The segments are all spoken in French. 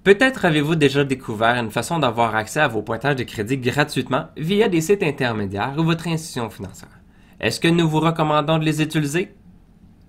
Peut-être avez-vous déjà découvert une façon d'avoir accès à vos pointages de crédit gratuitement via des sites intermédiaires ou votre institution financière. Est-ce que nous vous recommandons de les utiliser?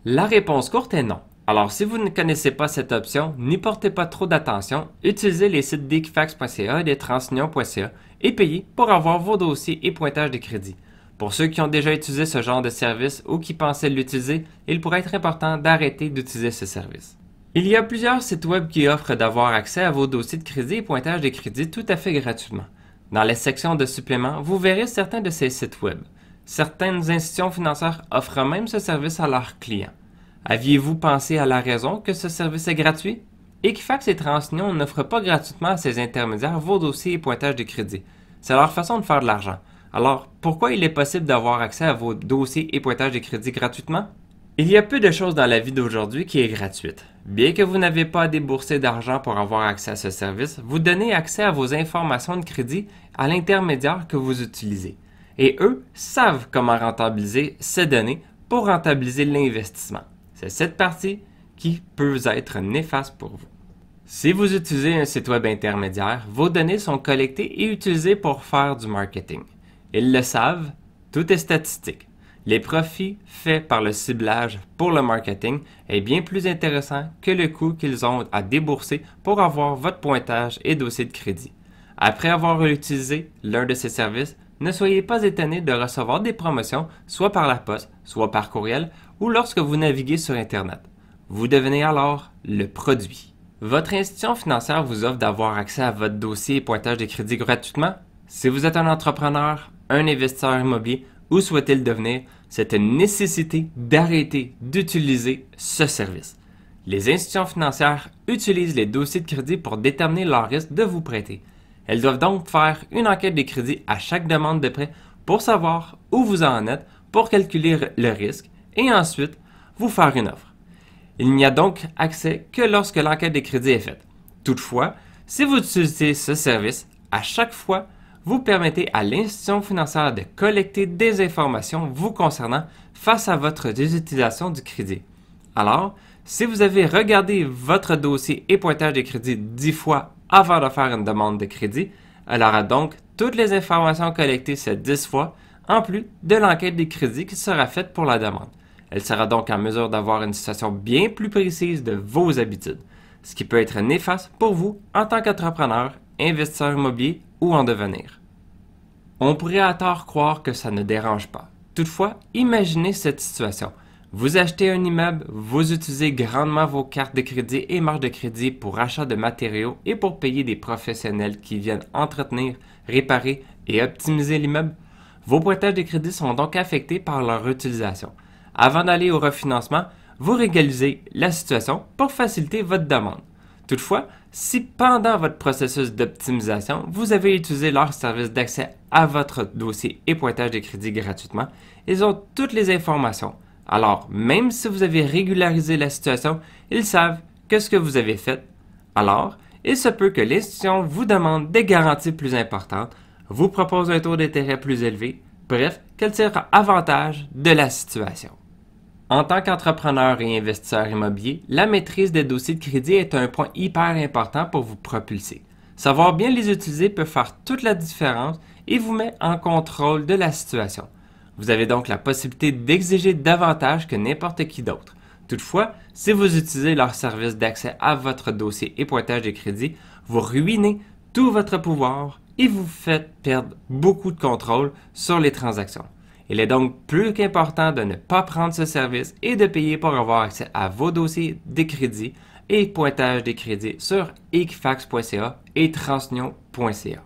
La réponse courte est non. Alors si vous ne connaissez pas cette option, n'y portez pas trop d'attention, utilisez les sites d'equifax.ca et de transunion.ca et payez pour avoir vos dossiers et pointages de crédit. Pour ceux qui ont déjà utilisé ce genre de service ou qui pensaient l'utiliser, il pourrait être important d'arrêter d'utiliser ce service. Il y a plusieurs sites web qui offrent d'avoir accès à vos dossiers de crédit et pointages de crédit tout à fait gratuitement. Dans la section de suppléments, vous verrez certains de ces sites web. Certaines institutions financières offrent même ce service à leurs clients. Aviez-vous pensé à la raison que ce service est gratuit? Equifax et Transunion n'offrent pas gratuitement à ces intermédiaires vos dossiers et pointages de crédit. C'est leur façon de faire de l'argent. Alors, pourquoi il est possible d'avoir accès à vos dossiers et pointages de crédit gratuitement? Il y a peu de choses dans la vie d'aujourd'hui qui est gratuite. Bien que vous n'avez pas à débourser d'argent pour avoir accès à ce service, vous donnez accès à vos informations de crédit à l'intermédiaire que vous utilisez. Et eux savent comment rentabiliser ces données pour rentabiliser l'investissement. C'est cette partie qui peut être néfaste pour vous. Si vous utilisez un site web intermédiaire, vos données sont collectées et utilisées pour faire du marketing. Ils le savent, tout est statistique. Les profits faits par le ciblage pour le marketing est bien plus intéressant que le coût qu'ils ont à débourser pour avoir votre pointage et dossier de crédit. Après avoir utilisé l'un de ces services, ne soyez pas étonné de recevoir des promotions soit par la poste, soit par courriel ou lorsque vous naviguez sur Internet. Vous devenez alors le produit. Votre institution financière vous offre d'avoir accès à votre dossier et pointage de crédit gratuitement? Si vous êtes un entrepreneur, un investisseur immobilier ou souhaitez le devenir, c'est une nécessité d'arrêter d'utiliser ce service. Les institutions financières utilisent les dossiers de crédit pour déterminer leur risque de vous prêter. Elles doivent donc faire une enquête de crédit à chaque demande de prêt pour savoir où vous en êtes, pour calculer le risque et ensuite vous faire une offre. Il n'y a donc accès que lorsque l'enquête de crédit est faite. Toutefois, si vous utilisez ce service, à chaque fois, vous permettez à l'institution financière de collecter des informations vous concernant face à votre désutilisation du crédit. Alors, si vous avez regardé votre dossier et pointage de crédit 10 fois avant de faire une demande de crédit, elle aura donc toutes les informations collectées ces 10 fois, en plus de l'enquête de crédit qui sera faite pour la demande. Elle sera donc en mesure d'avoir une situation bien plus précise de vos habitudes, ce qui peut être néfaste pour vous en tant qu'entrepreneur, investisseur immobilier ou en devenir. On pourrait à tort croire que ça ne dérange pas. Toutefois, imaginez cette situation. Vous achetez un immeuble, vous utilisez grandement vos cartes de crédit et marges de crédit pour achat de matériaux et pour payer des professionnels qui viennent entretenir, réparer et optimiser l'immeuble. Vos pointages de crédit sont donc affectés par leur utilisation. Avant d'aller au refinancement, vous régularisez la situation pour faciliter votre demande. Toutefois, si pendant votre processus d'optimisation, vous avez utilisé leur service d'accès à votre dossier et pointage de crédit gratuitement, ils ont toutes les informations. Alors, même si vous avez régularisé la situation, ils savent que ce que vous avez fait. Alors, il se peut que l'institution vous demande des garanties plus importantes, vous propose un taux d'intérêt plus élevé, bref, qu'elle tire avantage de la situation. En tant qu'entrepreneur et investisseur immobilier, la maîtrise des dossiers de crédit est un point hyper important pour vous propulser. Savoir bien les utiliser peut faire toute la différence et vous met en contrôle de la situation. Vous avez donc la possibilité d'exiger davantage que n'importe qui d'autre. Toutefois, si vous utilisez leur service d'accès à votre dossier et pointage de crédit, vous ruinez tout votre pouvoir et vous faites perdre beaucoup de contrôle sur les transactions. Il est donc plus qu'important de ne pas prendre ce service et de payer pour avoir accès à vos dossiers de crédit et pointage de crédit sur equifax.ca et transunion.ca.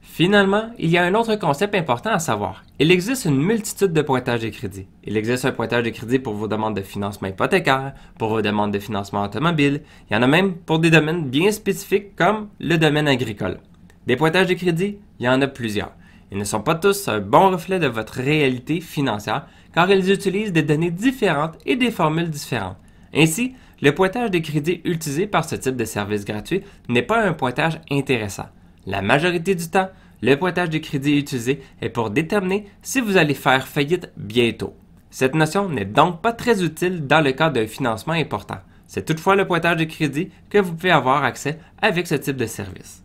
Finalement, il y a un autre concept important à savoir. Il existe une multitude de pointages de crédit. Il existe un pointage de crédit pour vos demandes de financement hypothécaire, pour vos demandes de financement automobile. Il y en a même pour des domaines bien spécifiques comme le domaine agricole. Des pointages de crédit, il y en a plusieurs. Ils ne sont pas tous un bon reflet de votre réalité financière car ils utilisent des données différentes et des formules différentes. Ainsi, le pointage de crédit utilisé par ce type de service gratuit n'est pas un pointage intéressant. La majorité du temps, le pointage de crédit utilisé est pour déterminer si vous allez faire faillite bientôt. Cette notion n'est donc pas très utile dans le cas d'un financement important. C'est toutefois le pointage de crédit que vous pouvez avoir accès avec ce type de service.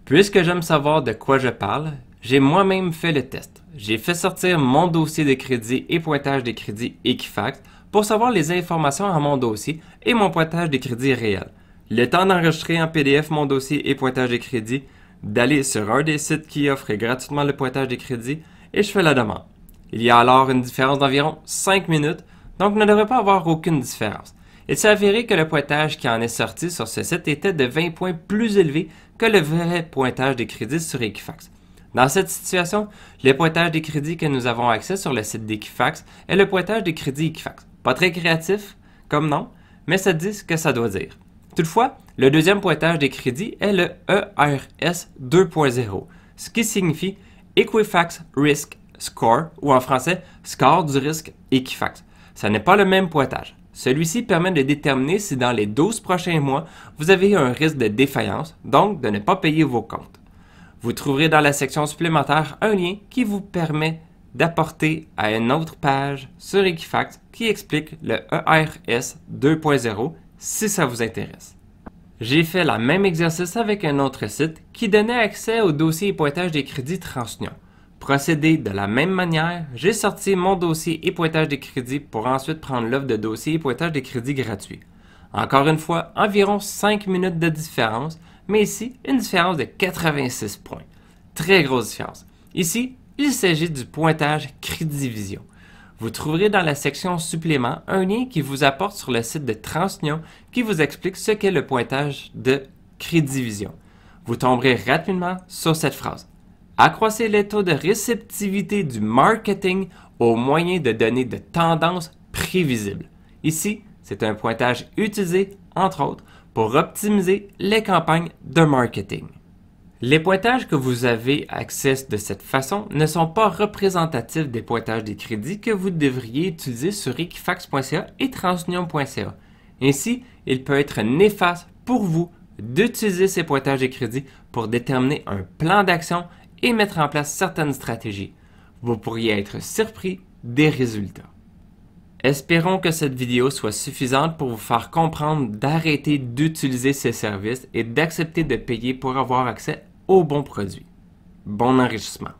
Puisque j'aime savoir de quoi je parle, j'ai moi-même fait le test. J'ai fait sortir mon dossier de crédit et pointage de crédit Equifax pour savoir les informations à mon dossier et mon pointage de crédit réel. Le temps d'enregistrer en PDF mon dossier et pointage de crédit, d'aller sur un des sites qui offre gratuitement le pointage de crédit et je fais la demande. Il y a alors une différence d'environ 5 minutes, donc il ne devrait pas avoir aucune différence. Il s'est avéré que le pointage qui en est sorti sur ce site était de 20 points plus élevé que le vrai pointage des crédits sur Equifax. Dans cette situation, le pointage des crédits que nous avons accès sur le site d'Equifax est le pointage des crédits Equifax. Pas très créatif comme nom, mais ça dit ce que ça doit dire. Toutefois, le deuxième pointage des crédits est le ERS 2.0, ce qui signifie Equifax Risk Score, ou en français, score du risque Equifax. Ce n'est pas le même pointage. Celui-ci permet de déterminer si dans les 12 prochains mois, vous avez un risque de défaillance, donc de ne pas payer vos comptes. Vous trouverez dans la section supplémentaire un lien qui vous permet d'apporter à une autre page sur Equifax qui explique le ERS 2.0 si ça vous intéresse. J'ai fait le même exercice avec un autre site qui donnait accès au dossier et pointage des crédits TransUnion. Procédé de la même manière, j'ai sorti mon dossier et pointage des crédits pour ensuite prendre l'offre de dossier et pointage des crédits gratuits. Encore une fois, environ 5 minutes de différence, mais ici, une différence de 86 points. Très grosse différence. Ici, il s'agit du pointage Crédivision. Vous trouverez dans la section supplément un lien qui vous apporte sur le site de TransUnion qui vous explique ce qu'est le pointage de Crédivision. Vous tomberez rapidement sur cette phrase. Accroissez les taux de réceptivité du marketing au moyen de données de tendances prévisibles. Ici, c'est un pointage utilisé, entre autres, pour optimiser les campagnes de marketing. Les pointages que vous avez accès de cette façon ne sont pas représentatifs des pointages des crédits que vous devriez utiliser sur equifax.ca et transunion.ca. Ainsi, il peut être néfaste pour vous d'utiliser ces pointages des crédits pour déterminer un plan d'action et mettre en place certaines stratégies. Vous pourriez être surpris des résultats. Espérons que cette vidéo soit suffisante pour vous faire comprendre d'arrêter d'utiliser ces services et d'accepter de payer pour avoir accès aux bons produits. Bon enrichissement!